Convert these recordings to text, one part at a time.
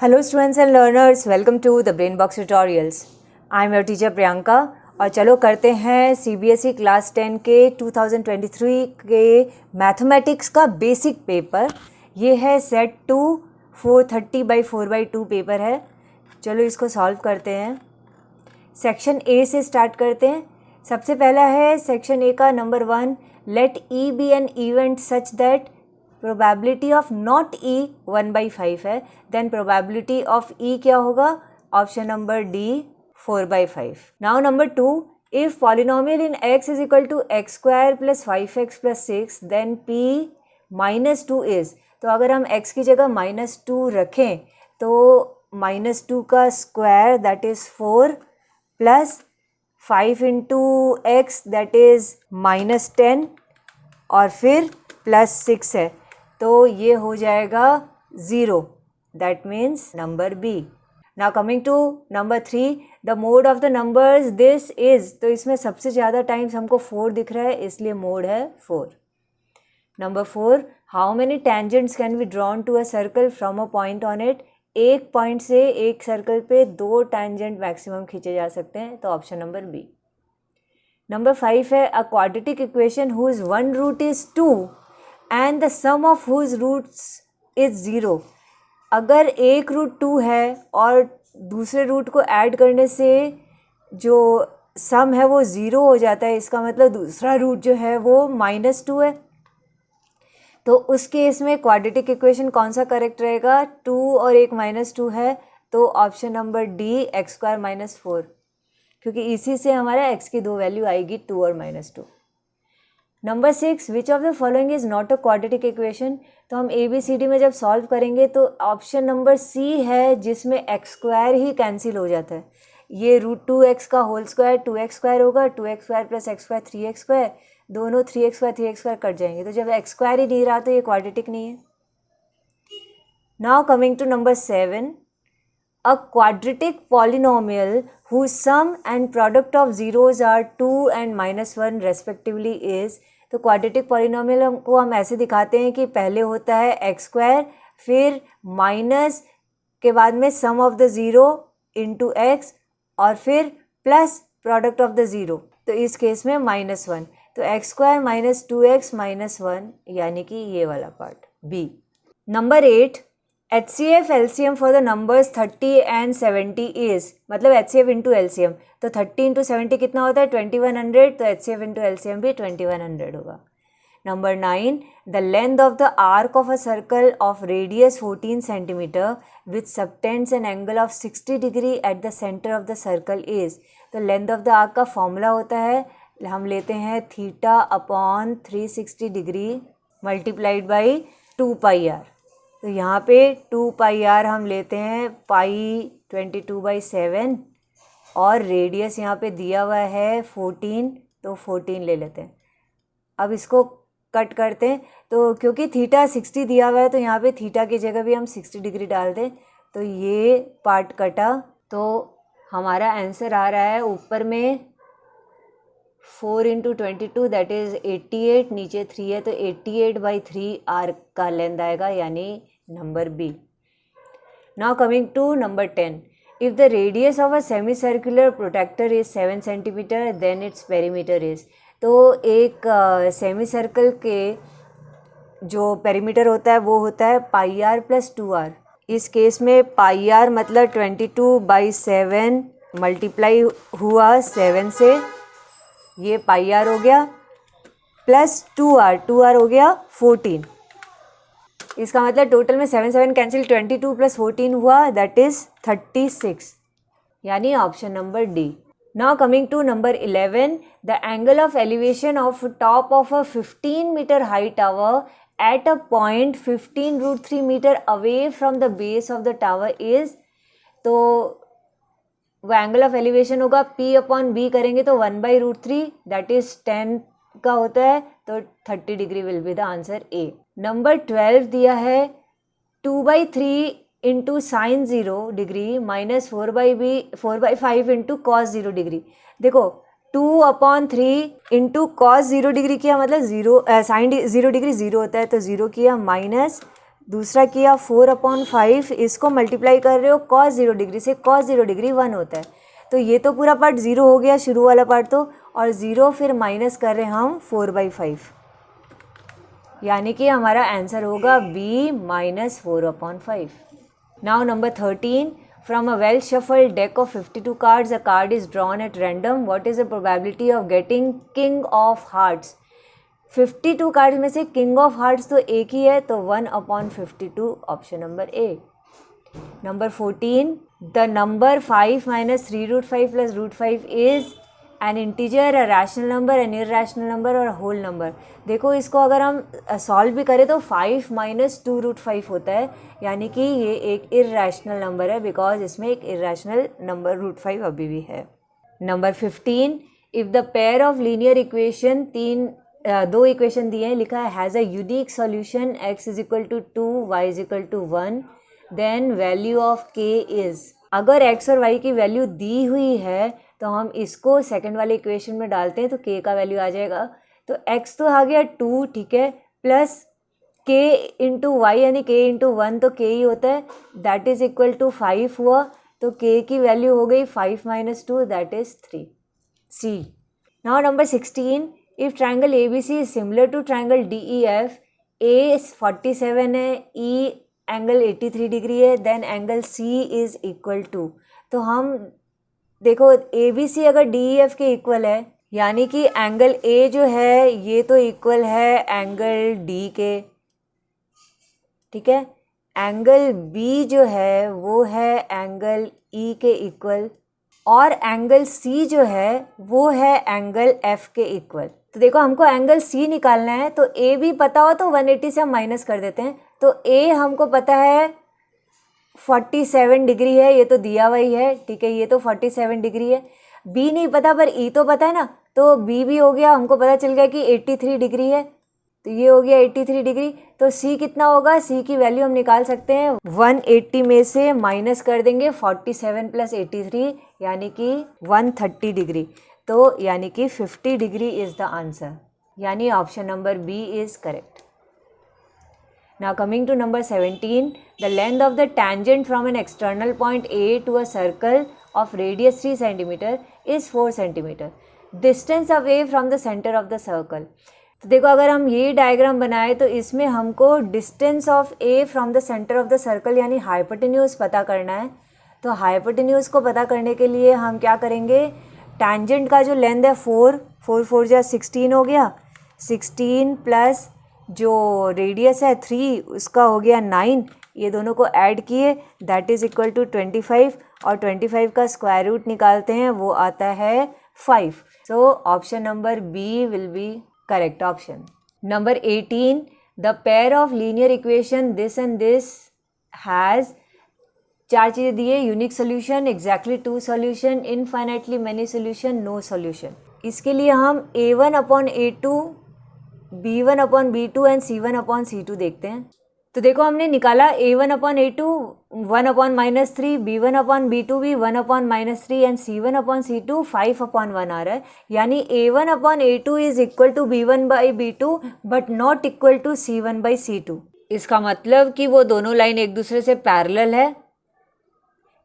Hello students and learners, welcome to the Brainbox tutorials. I am your teacher Priyanka और चलो करते हैं CBSE class 10 के 2023 के मैथमेटिक्स का बेसिक पेपर. ये है सेट 2 430 by 4/2 पेपर है. चलो इसको सॉल्व करते हैं. सेक्शन ए से स्टार्ट करते हैं. सबसे पहला है सेक्शन ए का number 1. Let E be an event such that probability of not E 1/5 है. देन प्रोबेबिलिटी ऑफ ई क्या होगा? Option number D 4/5. Now number 2. If polynomial in x is equal to x² + 5x + 6 then p -2 is. तो अगर हम x की जगह -2 रखें तो -2 का square that is 4 plus 5 into x that is -10 और फिर प्लस 6 है तो ये हो जाएगा 0. That means number B. Now coming to number 3. The mode of the numbers this is. तो इसमें सबसे ज़्यादा टाइम्स हमको 4 दिख रहा है इसलिए मोड है 4. Number 4. How many tangents can be drawn to a circle from a point on it. एक पॉइंट से एक सर्कल पे 2 टेंजेंट मैक्सिमम खींचे जा सकते हैं तो ऑप्शन नंबर बी. नंबर 5 है a quadratic equation whose one root is 2 and the sum of whose roots is 0. अगर एक रूट 2 है और दूसरे रूट को ऐड करने से जो सम है वो 0 हो जाता है, इसका मतलब दूसरा रूट जो है वो -2 है. तो उस केस में क्वाड्रेटिक इक्वेशन कौन सा करेक्ट रहेगा? 2 और एक -2 है तो ऑप्शन नंबर डी x² - 4, क्योंकि इसी से हमारा x की 2 वैल्यू आएगी 2 और -2. Number 6. Which of the following is not a quadratic equation. तो हम ABCD में जब सॉल्व करेंगे तो ऑप्शन नंबर सी है जिसमें x² ही कैंसिल हो जाता है. ये √2x का होल स्क्वायर 2x² होगा. 2x² + x² 3x². दोनों 3x² 3x² कट जाएंगे तो जब x² ही नहीं रहा तो ये क्वाड्रेटिक नहीं है. Now coming to number 7. A quadratic polynomial whose sum and product of zeros are 2 and -1 respectively is. तो क्वाड्रेटिक पॉलिनोमियल को हम ऐसे दिखाते हैं कि पहले होता है x², फिर माइनस के बाद में sum of the zero into x और फिर plus product of the zero. तो इस केस में -1. तो x² - 2x - 1 यानी कि ये वाला part B. Number 8. HCF LCM for the numbers 30 and 70 is. मतलब HCF इंटू LCM. तो 30 इंटू 70 कितना होता है? 2100. तो HCF इंटू LCM भी 2100 होगा. Number 9. The length of the arc of a circle of radius 14 centimetre with subtends an angle of 60 degree at the centre of the circle is. तो length of the arc का formula होता है, हम लेते हैं θ/360 degree multiplied by 2πr. तो यहाँ पे 2πr हम लेते हैं π22/7 और रेडियस यहाँ पे दिया हुआ है 14 तो 14 ले लेते हैं. अब इसको कट करते हैं तो क्योंकि थीटा 60 दिया हुआ है तो यहाँ पे थीटा की जगह भी हम 60 डिग्री डाल दें तो ये पार्ट कटा. तो हमारा आंसर आ रहा है ऊपर में 4 × 22 दैट इज़ 88. नीचे 3 है तो 88/3 आर्क का लेंथ आएगा यानी number B. Now coming to number 10. If the radius of a semi circular protractor is 7 centimetre then its perimeter is. तो एक सेमी सर्कल के जो पेरीमीटर होता है वो होता है πr + 2r. इस केस में πr मतलब 22/7 मल्टीप्लाई हुआ 7 से, ये πr हो गया प्लस 2r हो गया 14. इसका मतलब टोटल में 7 कैंसिल 22 + 14 हुआ दैट इज़ 36 यानी option number D. Now coming to number 11. The angle of elevation of top of a 15 metre high tower at a point 15√3 metre away from the base of the tower is. तो वो angle of elevation होगा P/B करेंगे तो 1/√3 that is 10 का होता है तो 30 degree will be the answer A. Number 12 दिया है 2/3 into sine 0 degree minus 4/5 into cos 0 degree. देखो 2/3 इंटू कॉस 0 डिग्री किया मतलब साइन 0 डिग्री 0 होता है तो 0 किया माइनस दूसरा किया 4/5, इसको मल्टीप्लाई कर रहे हो cos 0 डिग्री से, cos 0 डिग्री 1 होता है, तो ये तो पूरा पार्ट 0 हो गया, शुरू वाला पार्ट तो, और 0 फिर माइनस कर रहे हैं हम 4/5, यानी कि हमारा आंसर होगा B -4/5। Now number 13, from a well shuffled deck of 52 cards a card is drawn at random, what is the probability of getting king of hearts. 52 cards में से किंग ऑफ हार्ट्स तो एक ही है, तो 1/52, option number A. Number 14, the number 5 - 3√5 + √5 is an integer, a rational number, an irrational number और whole number. देखो इसको अगर हम सॉल्व भी करें तो 5 - 2√5 होता है, यानी कि ये एक इरैशनल नंबर है, बिकॉज इसमें एक इरैशनल नंबर √5 अभी भी है। Number 15, if the pair of linear equation, दो इक्वेशन दिए हैं, लिखा है has a unique solution x = 2, y = 1, then value of k is. अगर x और y की वैल्यू दी हुई है तो हम इसको सेकंड वाले इक्वेशन में डालते हैं, तो k का वैल्यू आ जाएगा, तो x तो आ गया 2, ठीक है, प्लस k × y यानी k × 1 तो k ही होता है, दैट इज इक्वल टू 5 हुआ, तो k की वैल्यू हो गई 5 - 2, that is 3, C। Now number 16, if triangle ABC is similar to triangle DEF, A 47 है, E एंगल 83 डिग्री है, then angle C is equal to, तो हम देखो ABC अगर DEF के इक्वल है, यानी कि एंगल A जो है ये तो इक्वल है एंगल D के, ठीक है, एंगल B जो है वो है एंगल E के इक्वल, और एंगल C जो है वो है एंगल F के इक्वल। तो देखो हमको एंगल C निकालना है, तो A भी पता हो तो 180 से हम माइनस कर देते हैं, तो A हमको पता है 47 डिग्री है, ये तो दिया हुआ ही है, ठीक है, ये तो 47 डिग्री है। B नहीं पता पर E तो पता है ना, तो B भी हो गया, हमको पता चल गया कि 83 डिग्री है, तो ये हो गया 83 डिग्री। तो C कितना होगा, C की वैल्यू हम निकाल सकते हैं, 180 में से माइनस कर देंगे 47 + 83, यानी कि 130 डिग्री, तो यानी कि 50 डिग्री इज़ द आंसर, यानी option number B is correct. Now coming to number 17, the length of the tangent from an external point A to a circle of radius 3 cm is 4 cm. Distance away from the center of the circle. तो देखो अगर हम ये diagram बनाए तो इसमें हमको distance of A from the centre of the circle यानी हाइपोटेन्यूज पता करना है। तो हाइपोटेन्यूज को पता करने के लिए हम क्या करेंगे, टैंजेंट का जो लेंथ है 4 4 जा 16 हो गया, 16 प्लस जो रेडियस है 3 उसका हो गया 9, ये दोनों को ऐड किए दैट इज़ इक्वल टू 25, और 25 का स्क्वायर रूट निकालते हैं वो आता है 5। So option number B will be correct option. Number 18, the pair of linear equation this and this has, चार चीज़ें दिए, unique solution, exactly 2 solution, infinitely many solution, no solution. इसके लिए हम A1/A2, B1/B2 एंड C1/C2 देखते हैं। तो देखो हमने निकाला A1/A2 1/-3, B1/B2 भी 1/-3 एंड C1/C2 5/1 आ रहा है, यानी A1/A2 is equal to B1/B2 but not equal to C1/C2। इसका मतलब कि वो दोनों लाइन एक दूसरे से पैरेलल है,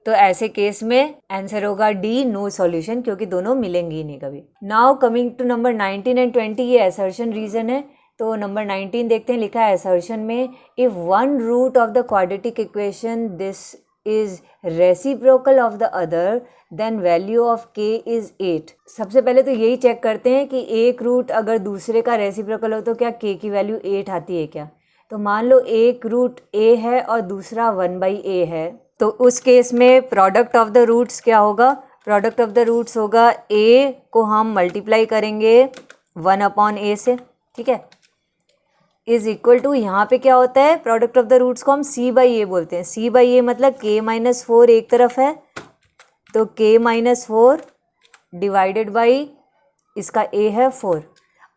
तो ऐसे केस में आंसर होगा डी, नो सॉल्यूशन, क्योंकि दोनों मिलेंगे ही नहीं कभी। Now coming to number 19 and 20, ये असर्शन रीजन है। तो नंबर 19 देखते हैं, लिखा है असर्शन में, if one root of the quadratic equation this is reciprocal of the other then value of k is 8। सबसे पहले तो यही चेक करते हैं कि एक रूट अगर दूसरे का रेसिप्रोकल हो तो क्या के की वैल्यू 8 आती है क्या। तो मान लो एक रूट a है और दूसरा 1/a है, तो उस केस में प्रोडक्ट ऑफ द रूट्स क्या होगा, प्रोडक्ट ऑफ द रूट्स होगा a को हम मल्टीप्लाई करेंगे 1/a से, ठीक है, इज इक्वल टू, यहाँ पे क्या होता है, प्रोडक्ट ऑफ द रूट्स को हम c/a बोलते हैं। c/a मतलब k-4 एक तरफ है, तो k-4 डिवाइडेड बाई इसका a है 4।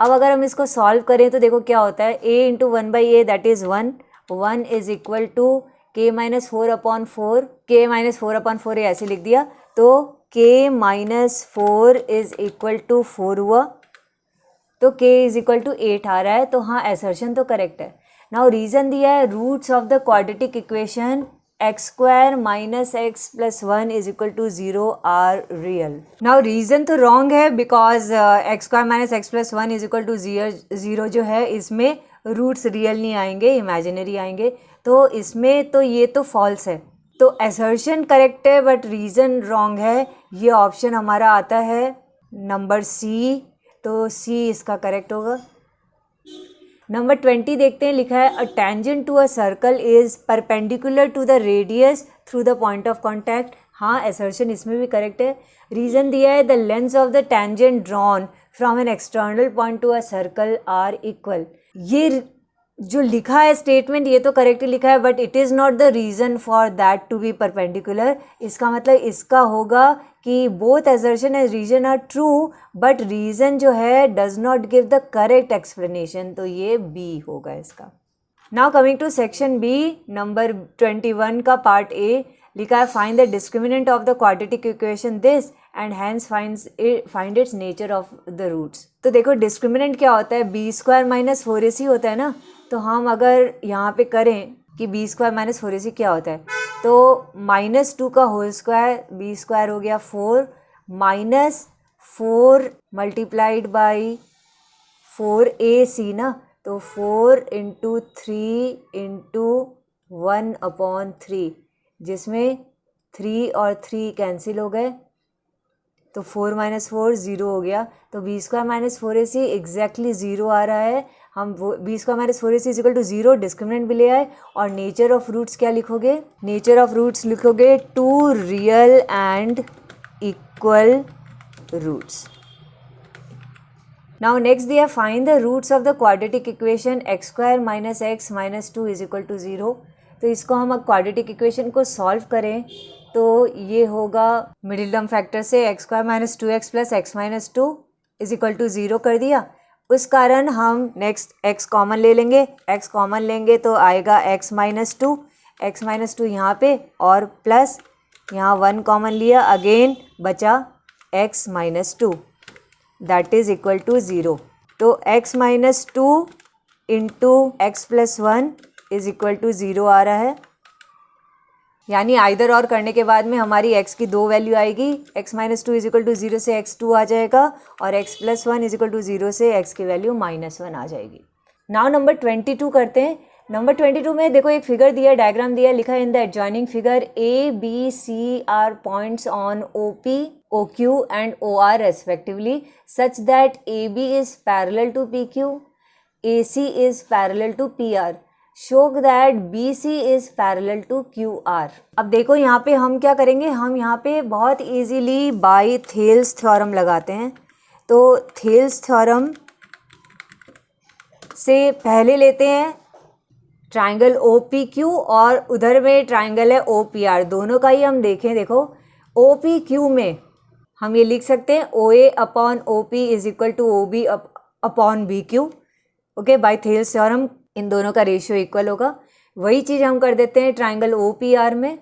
अब अगर हम इसको सॉल्व करें तो देखो क्या होता है, a into 1/a that is 1, 1 is equal to k-4/4, k-4/4 ऐसे लिख दिया, तो k-4 इज इक्वल टू 4 हुआ, तो k इज इक्वल टू 8 आ रहा है। तो हाँ, असर्शन तो करेक्ट है। नाउ रीज़न दिया है roots of the quadratic equation x square minus x plus 1 is equal to 0 are real. Now reason तो रॉन्ग है because x square minus x plus 1 is equal to 0 जो है इसमें roots real नहीं आएंगे, imaginary आएंगे. तो इसमें तो ये तो फॉल्स है. तो असर्शन करेक्ट है बट रीज़न रॉन्ग है. ये ऑप्शन हमारा आता है नंबर सी. तो सी इसका करेक्ट होगा. नंबर 20 देखते हैं. लिखा है a tangent to a circle is perpendicular to the radius through the point of contact. हाँ, असर्शन इसमें भी करेक्ट है. रीज़न दिया है the length of the tangent drawn from an external point to a circle are equal. ये जो लिखा है स्टेटमेंट ये तो करेक्टली लिखा है but it is not the reason for that to be perpendicular. इसका मतलब इसका होगा कि both assertion and reason are true but reason जो है does not give the correct explanation. तो ये बी होगा इसका. Now coming to section B, number 21 का पार्ट ए. लिखा है find the discriminant of the quadratic equation this and hence find its nature of the roots. तो देखो discriminant क्या होता है, बी स्क्वायर माइनस 4ac होता है ना. तो हम अगर यहाँ पे करें कि बी स्क्वायर माइनस 4ac क्या होता है, तो -2 का होल स्क्वायर, बी स्क्वायर हो गया 4 माइनस 4 मल्टीप्लाइड बाई 4ac ना. तो 4 इंटू 3 इंटू 1/3 जिसमें 3 और 3 कैंसिल हो गए. तो 4 माइनस 4 0 हो गया. तो B square minus 4ac exactly 0 आ रहा है. हम वो B square minus 4ac is equal to 0 discriminant भी ले आए. और नेचर ऑफ रूट्स क्या लिखोगे, नेचर ऑफ रूट्स लिखोगे 2 real and equal roots. Now next दिया find the roots of the quadratic equation X square minus X minus 2 is equal to 0. तो इसको हम अब क्वाड्रेटिक इक्वेशन को सॉल्व करें तो ये होगा मिडिल टर्म फैक्टर से x square minus 2x plus x minus 2 is equal to 0 कर दिया. उस कारण हम नेक्स्ट x कॉमन ले लेंगे. x कॉमन लेंगे तो आएगा x माइनस 2 यहाँ पे और प्लस यहाँ 1 कॉमन लिया, अगेन बचा x minus 2 that is equal to 0. तो x minus 2 into x plus 1 is equal to 0 आ रहा है. यानी आइदर और करने के बाद में हमारी x की 2 वैल्यू आएगी. x minus 2 is equal to 0 से x2 आ जाएगा और x plus 1 is equal to 0 से x की वैल्यू -1 आ जाएगी. नाउ नंबर 22 करते हैं. नंबर 22 में देखो एक फिगर दिया, डायग्राम दिया, लिखा है in the adjoining figure A, B, C are points on OP, OQ and OR respectively such that AB is parallel to PQ, AC is parallel to PR. Show that BC is parallel to QR. अब देखो यहाँ पे हम क्या करेंगे, हम यहाँ पे बहुत इजीली बाय थेल्स थ्योरम लगाते हैं. तो थेल्स थ्योरम से पहले लेते हैं ट्राइंगल OPQ और उधर में ट्राइंगल है OPR. दोनों का ही हम देखें. देखो OPQ में हम ये लिख सकते हैं OA upon OP is equal to OB upon BQ. Okay, by Thales theorem इन दोनों का रेशियो इक्वल होगा. वही चीज़ हम कर देते हैं ट्राइंगल OPR में,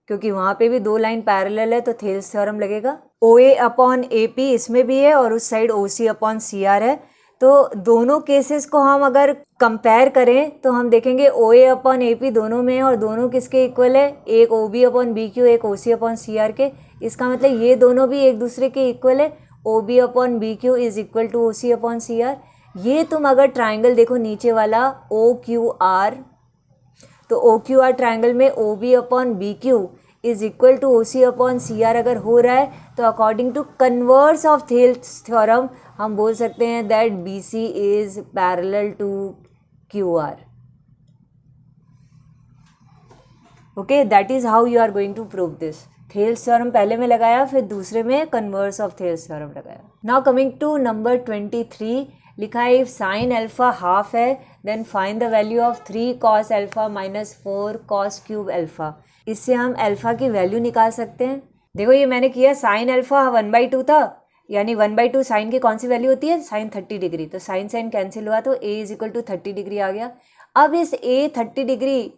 क्योंकि वहाँ पे भी 2 लाइन पैरेलल है तो थेल्स थ्योरम लगेगा. OA अपॉन AP इसमें भी है और उस साइड OC अपॉन CR है. तो दोनों केसेस को हम अगर कंपेयर करें तो हम देखेंगे OA अपॉन AP दोनों में है और दोनों किसके इक्वल है, एक OB अपॉन BQ एक OC अपॉन CR के. इसका मतलब ये दोनों भी एक दूसरे के इक्वल है. OB upon BQ is equal to OC upon CR. ये तुम अगर ट्राइंगल देखो नीचे वाला OQR, तो OQR ट्राइंगल में OB upon BQ is equal to OC upon CR अगर हो रहा है तो according to converse of Thales theorem हम बोल सकते हैं that BC is parallel to QR. Okay, that is how you are going to prove this. Thales theorem पहले में लगाया, फिर दूसरे में कन्वर्स ऑफ थेल्स थ्योरम लगाया. Now coming to number 23. लिखा है इफ साइन अल्फा हाफ है then find the value of 3 cos alpha minus 4 cos cube alpha. इससे हम अल्फा की वैल्यू निकाल सकते हैं. देखो ये मैंने किया, साइन अल्फा 1/2 था, यानी 1/2 साइन की कौन सी वैल्यू होती है, साइन 30 डिग्री. तो साइन साइन कैंसिल हुआ तो A is equal to 30 degree आ गया. अब इस A 30 डिग्री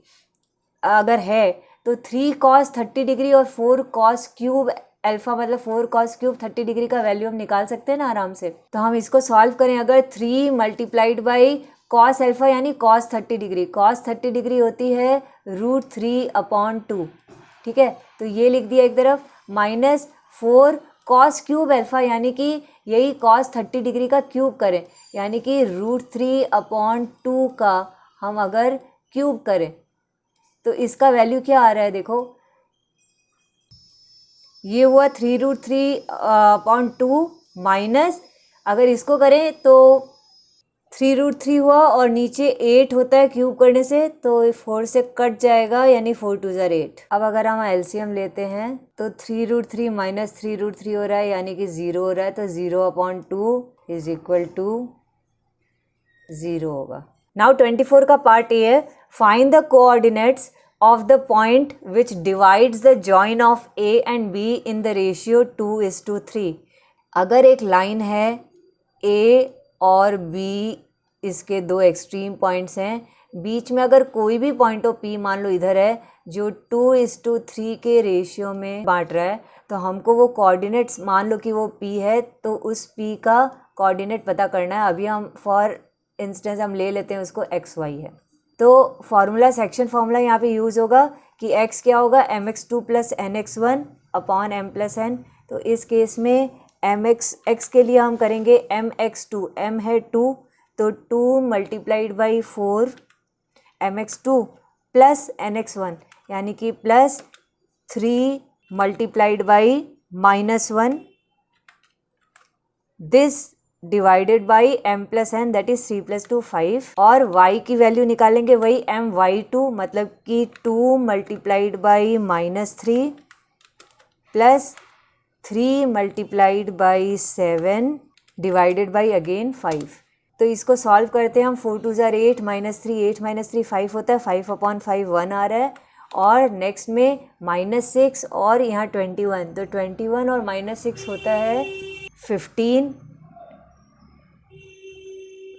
अगर है तो 3 cos 30 डिग्री और 4 cos क्यूब अल्फा मतलब 4 cos क्यूब 30 डिग्री का वैल्यू हम निकाल सकते हैं ना आराम से. तो हम इसको सॉल्व करें. अगर 3 मल्टीप्लाइड बाई कॉस अल्फ़ा यानी कॉस 30 डिग्री, कॉस 30 डिग्री होती है √3/2, ठीक है। तो ये लिख दिया एक तरफ, माइनस 4 कॉस क्यूब अल्फ़ा यानी कि यही कॉस 30 डिग्री का क्यूब करें, यानी कि √3/2 का हम अगर क्यूब करें तो इसका वैल्यू क्या आ रहा है, देखो ये हुआ 3√3/2 माइनस, अगर इसको करें तो 3√3 हुआ और नीचे 8 होता है क्यूब करने से, तो 4 से कट जाएगा यानी 4 2 ज़ार 8। अब अगर हम एलसीएम लेते हैं तो 3√3 माइनस 3√3 हो रहा है यानी कि 0 हो रहा है, तो 0/2 इज इक्वल टू 0 होगा। नाउ 24 का पार्ट ए है, find the coordinates of the point which divides the join of A and B in the ratio 2:3। अगर एक लाइन है A और B, इसके दो एक्सट्रीम पॉइंट्स हैं, बीच में अगर कोई भी पॉइंट ऑफ P मान लो इधर है जो 2:3 के रेशियो में बांट रहा है, तो हमको वो कोऑर्डिनेट्स, मान लो कि वो P है तो उस P का कोऑर्डिनेट पता करना है। अभी हम फॉर इंस्टेंस हम ले लेते हैं उसको XY है, तो फार्मूला, सेक्शन फार्मूला यहाँ पे यूज़ होगा कि x क्या होगा mx2 + nx1 अपॉन m+n। तो इस केस में x के लिए हम करेंगे mx2, m है 2, तो 2 × 4 mx2 + nx1 यानी कि +3 × -1 this divided by m+n that is 3 + 2 5, और y की वैल्यू निकालेंगे वही my2 मतलब कि 2 × -3 प्लस 3 × 7 डिवाइडेड बाई अगेन 5। तो इसको सॉल्व करते हैं हम, 4 2 ज़ार 8 -3 8 -3 5 होता है, 5/5 1 आ रहा है, और नेक्स्ट में -6 और यहाँ 21, तो 21 और -6 होता है 15,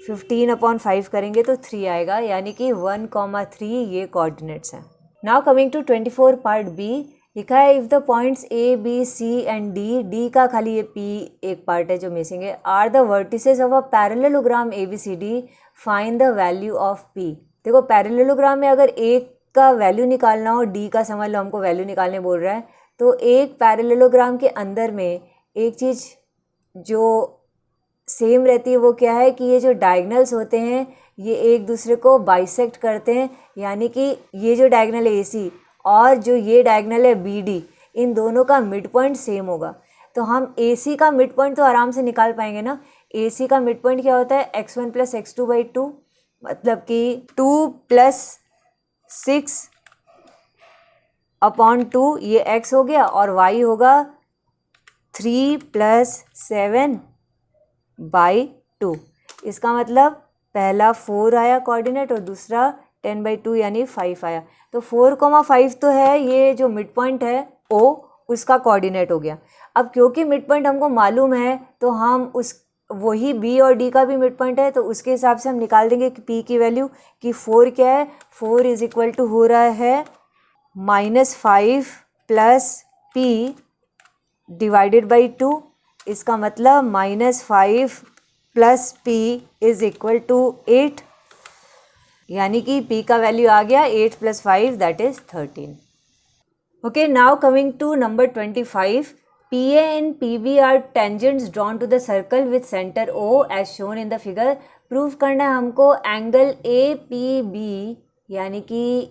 15/5 करेंगे तो 3 आएगा, यानी कि 1,3 ये कोऑर्डिनेट्स हैं। Now coming to 24 part B, लिखा है if the points A B C and D का खाली ये पी एक पार्ट है जो मिसिंग है, are the vertices of a parallelogram A B C D, find the value of P. देखो पैरेललोग्राम में अगर ए का वैल्यू निकालना हो, डी का समझ लो हमको वैल्यू निकालने बोल रहा है, तो एक पैरेललोग्राम के अंदर में एक चीज़ जो सेम रहती है वो क्या है कि ये जो डायगनल्स होते हैं ये एक दूसरे को बाइसेक्ट करते हैं, यानी कि ये जो डायगनल है AC और जो ये डायगनल है BD, इन दोनों का मिड पॉइंट सेम होगा। तो हम AC का मिड पॉइंट तो आराम से निकाल पाएंगे ना। AC का मिड पॉइंट क्या होता है, x1 + x2/2, मतलब कि 2 + 6/2 ये x हो गया, और y होगा 3 + 7/2। इसका मतलब पहला 4 आया कोऑर्डिनेट और दूसरा 10/2 यानी 5 आया। तो 4,5 तो है ये जो मिड पॉइंट है O, उसका कोऑर्डिनेट हो गया। अब क्योंकि मिड पॉइंट हमको मालूम है तो हम उस वही B और D का भी मिड पॉइंट है, तो उसके हिसाब से हम निकाल देंगे कि P की वैल्यू, कि 4 क्या है, 4 इज इक्वल टू हो रहा है -5 + P डिवाइडेड बाई 2। इसका मतलब -5 + P इज इक्वल टू 8, यानी कि P का वैल्यू आ गया 8 + 5 that is 13। Okay, now coming to number 25, PA and PB are tangents drawn to the circle with center O as shown in the figure। Proof करना है हमको angle APB यानी कि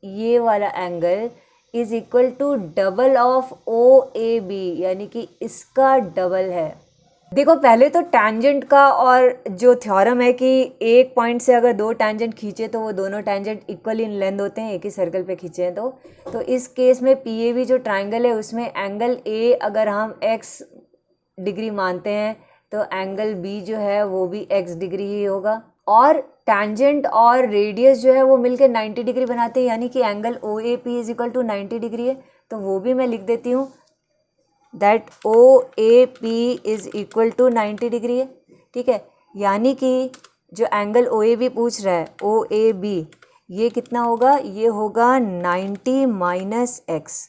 ये वाला angle is equal to double of OAB, यानी कि इसका डबल है। देखो पहले तो टैंजेंट का और जो थ्योरम है कि एक पॉइंट से अगर दो टैंजेंट खींचे तो वो दोनों टैंजेंट इक्वल इन लेंथ होते हैं, एक ही सर्कल पे खींचे हैं तो इस केस में PAB जो ट्राइंगल है उसमें एंगल A अगर हम x डिग्री मानते हैं तो एंगल B जो है वो भी x डिग्री ही होगा, और टैंजेंट और रेडियस जो है वो मिलकर 90 डिग्री बनाते हैं, यानी कि angle OAP is equal to 90 degree है। तो वो भी मैं लिख देती हूँ that OAP is equal to 90 degree है, ठीक है। यानी कि जो एंगल OAB पूछ रहा है OAB ये कितना होगा, ये होगा 90 - x,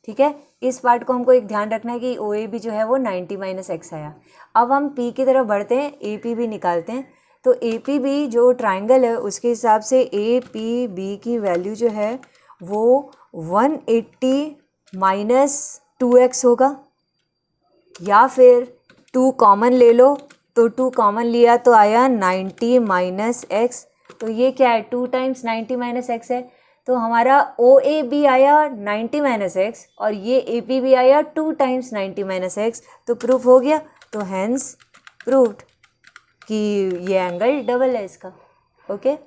ठीक है। इस पार्ट को हमको एक ध्यान रखना है कि OAB जो है वो 90 - x आया। अब हम P की तरफ बढ़ते हैं, AP भी निकालते हैं। तो ए पी बी जो ट्राइंगल है उसके हिसाब से ए पी बी की वैल्यू जो है वो 180 माइनस 2x होगा, या फिर 2 कॉमन ले लो, तो 2 कॉमन लिया तो आया 90 माइनस एक्स, तो ये क्या है 2 टाइम्स 90 माइनस एक्स है, तो हमारा ओ ए बी आया 90 माइनस एक्स और ये ए पी बी आया 2 टाइम्स 90 माइनस एक्स, तो प्रूफ हो गया। तो हैंस प्रूव्ड कि ये एंगल डबल है इसका। ओके।